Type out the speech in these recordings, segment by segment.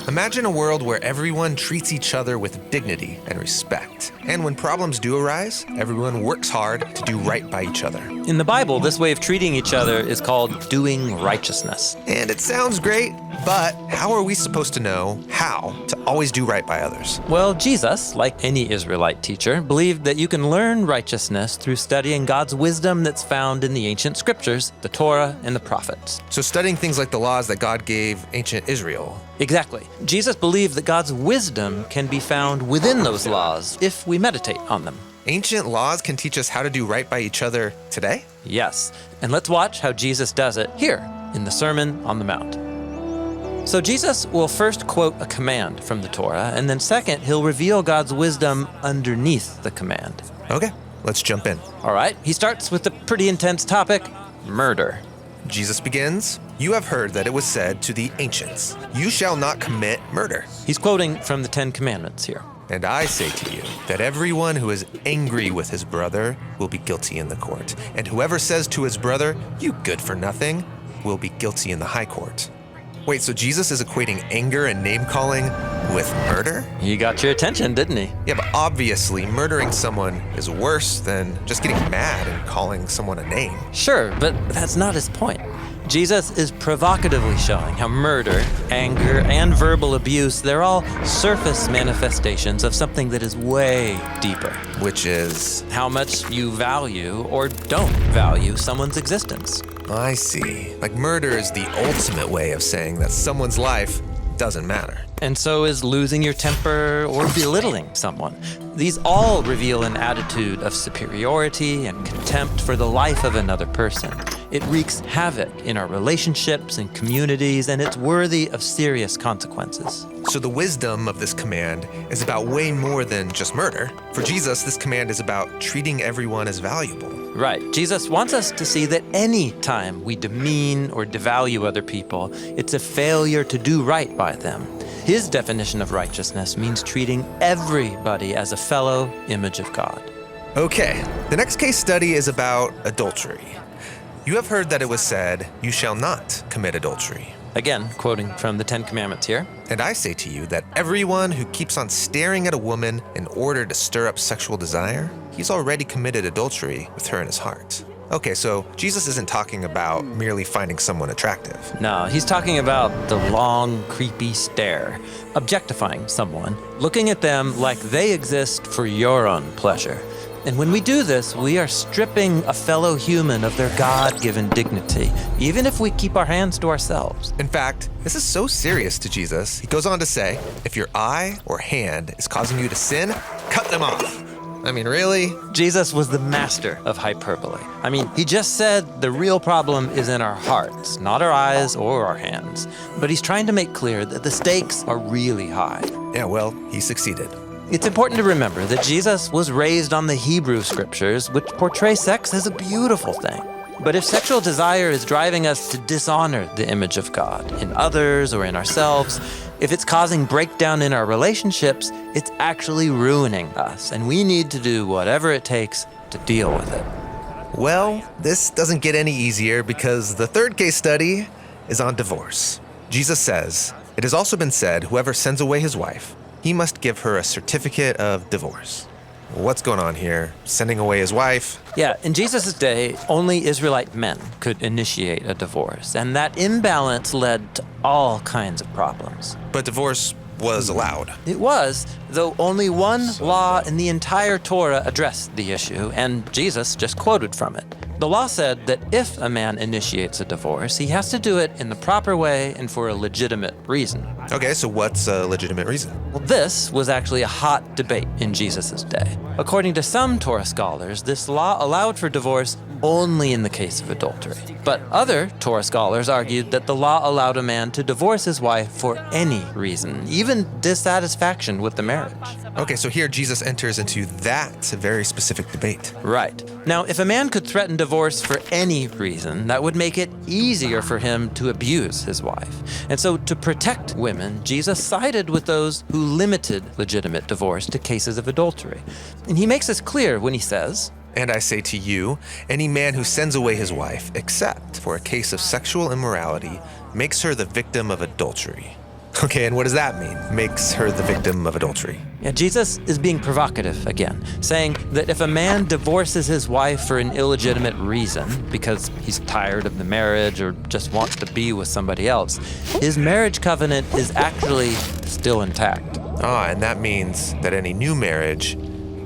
Imagine a world where everyone treats each other with dignity and respect. And when problems do arise, everyone works hard to do right by each other. In the Bible, this way of treating each other is called doing righteousness. And it sounds great, but how are we supposed to know how to always do right by others? Well, Jesus, like any Israelite teacher, believed that you can learn righteousness through studying God's wisdom that's found in the ancient scriptures, the Torah and the prophets. So studying things like the laws that God gave ancient Israel. Exactly. Jesus believed that God's wisdom can be found within those laws if we meditate on them. Ancient laws can teach us how to do right by each other today? Yes, and let's watch how Jesus does it here in the Sermon on the Mount. So Jesus will first quote a command from the Torah, and then second, he'll reveal God's wisdom underneath the command. Okay, let's jump in. All right, he starts with a pretty intense topic, murder. Jesus begins, "You have heard that it was said to the ancients, 'You shall not commit murder.' He's quoting from the Ten Commandments here. And I say to you that everyone who is angry with his brother will be guilty in the court. And whoever says to his brother, 'You good for nothing,' will be guilty in the high court." Wait, so Jesus is equating anger and name-calling with murder? He got your attention, didn't he? Yeah, but obviously murdering someone is worse than just getting mad and calling someone a name. Sure, but that's not his point. Jesus is provocatively showing how murder, anger, and verbal abuse, they're all surface manifestations of something that is way deeper. Which is? How much you value or don't value someone's existence. I see. Like murder is the ultimate way of saying that someone's life doesn't matter. And so is losing your temper or belittling someone. These all reveal an attitude of superiority and contempt for the life of another person. It wreaks havoc in our relationships and communities, and it's worthy of serious consequences. So the wisdom of this command is about way more than just murder. For Jesus, this command is about treating everyone as valuable. Right. Jesus wants us to see that any time we demean or devalue other people, it's a failure to do right by them. His definition of righteousness means treating everybody as a fellow image of God. Okay, the next case study is about adultery. You have heard that it was said, 'You shall not commit adultery.' Again, quoting from the Ten Commandments here. And I say to you that everyone who keeps on staring at a woman in order to stir up sexual desire, he's already committed adultery with her in his heart." Okay, so Jesus isn't talking about merely finding someone attractive. No, he's talking about the long, creepy stare, objectifying someone, looking at them like they exist for your own pleasure. And when we do this, we are stripping a fellow human of their God-given dignity, even if we keep our hands to ourselves. In fact, this is so serious to Jesus. He goes on to say, if your eye or hand is causing you to sin, cut them off. I mean, really? Jesus was the master of hyperbole. I mean, he just said the real problem is in our hearts, not our eyes or our hands. But he's trying to make clear that the stakes are really high. Yeah, well, he succeeded. It's important to remember that Jesus was raised on the Hebrew scriptures, which portray sex as a beautiful thing. But if sexual desire is driving us to dishonor the image of God in others or in ourselves, if it's causing breakdown in our relationships, it's actually ruining us, and we need to do whatever it takes to deal with it. Well, this doesn't get any easier because the third case study is on divorce. Jesus says, "It has also been said, whoever sends away his wife, he must give her a certificate of divorce." What's going on here? Sending away his wife? Yeah, in Jesus' day, only Israelite men could initiate a divorce, and that imbalance led to all kinds of problems. But divorce was allowed. It was, though only one law in the entire Torah addressed the issue, and Jesus just quoted from it. The law said that if a man initiates a divorce, he has to do it in the proper way and for a legitimate reason. Okay, so what's a legitimate reason? Well, this was actually a hot debate in Jesus' day. According to some Torah scholars, this law allowed for divorce only in the case of adultery. But other Torah scholars argued that the law allowed a man to divorce his wife for any reason, even dissatisfaction with the marriage. Okay, so here Jesus enters into that very specific debate. Right. Now, if a man could threaten divorce for any reason, that would make it easier for him to abuse his wife. And so to protect women, Jesus sided with those who limited legitimate divorce to cases of adultery. And he makes this clear when he says, "And I say to you, any man who sends away his wife, except for a case of sexual immorality, makes her the victim of adultery." Okay, and what does that mean? Makes her the victim of adultery. Yeah, Jesus is being provocative again, saying that if a man divorces his wife for an illegitimate reason, because he's tired of the marriage or just wants to be with somebody else, his marriage covenant is actually still intact. And that means that any new marriage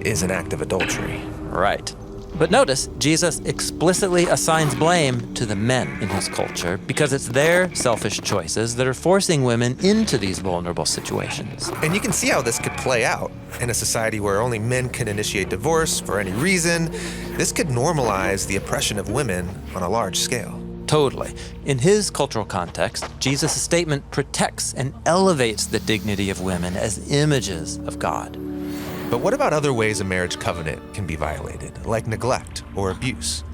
is an act of adultery. Right. But notice, Jesus explicitly assigns blame to the men in his culture because it's their selfish choices that are forcing women into these vulnerable situations. And you can see how this could play out in a society where only men can initiate divorce for any reason. This could normalize the oppression of women on a large scale. Totally. In his cultural context, Jesus' statement protects and elevates the dignity of women as images of God. But what about other ways a marriage covenant can be violated, like neglect or abuse?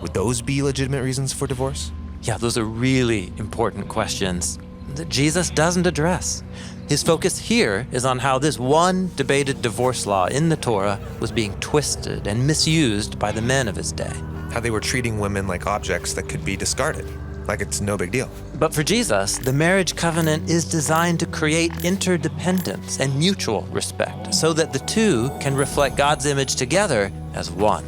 Would those be legitimate reasons for divorce? Yeah, those are really important questions that Jesus doesn't address. His focus here is on how this one debated divorce law in the Torah was being twisted and misused by the men of his day. How they were treating women like objects that could be discarded, like it's no big deal. But for Jesus, the marriage covenant is designed to create interdependence and mutual respect so that the two can reflect God's image together as one.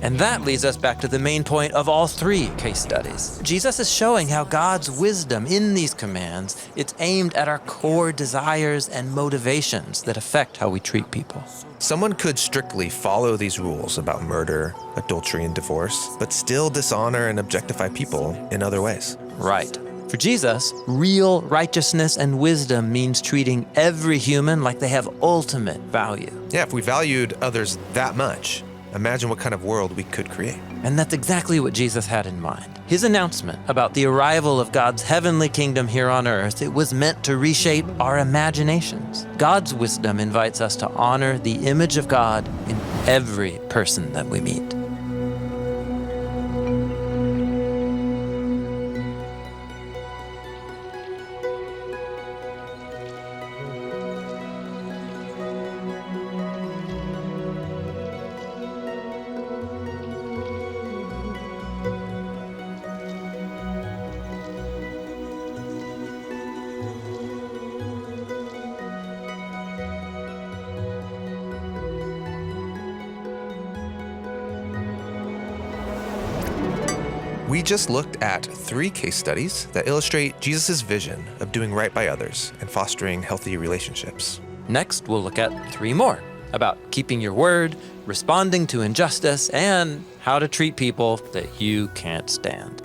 And that leads us back to the main point of all three case studies. Jesus is showing how God's wisdom in these commands, it's aimed at our core desires and motivations that affect how we treat people. Someone could strictly follow these rules about murder, adultery, and divorce, but still dishonor and objectify people in other ways. Right. For Jesus, real righteousness and wisdom means treating every human like they have ultimate value. Yeah, if we valued others that much, imagine what kind of world we could create. And that's exactly what Jesus had in mind. His announcement about the arrival of God's heavenly kingdom here on earth, it was meant to reshape our imaginations. God's wisdom invites us to honor the image of God in every person that we meet. We just looked at 3 case studies that illustrate Jesus' vision of doing right by others and fostering healthy relationships. Next, we'll look at 3 more about keeping your word, responding to injustice, and how to treat people that you can't stand.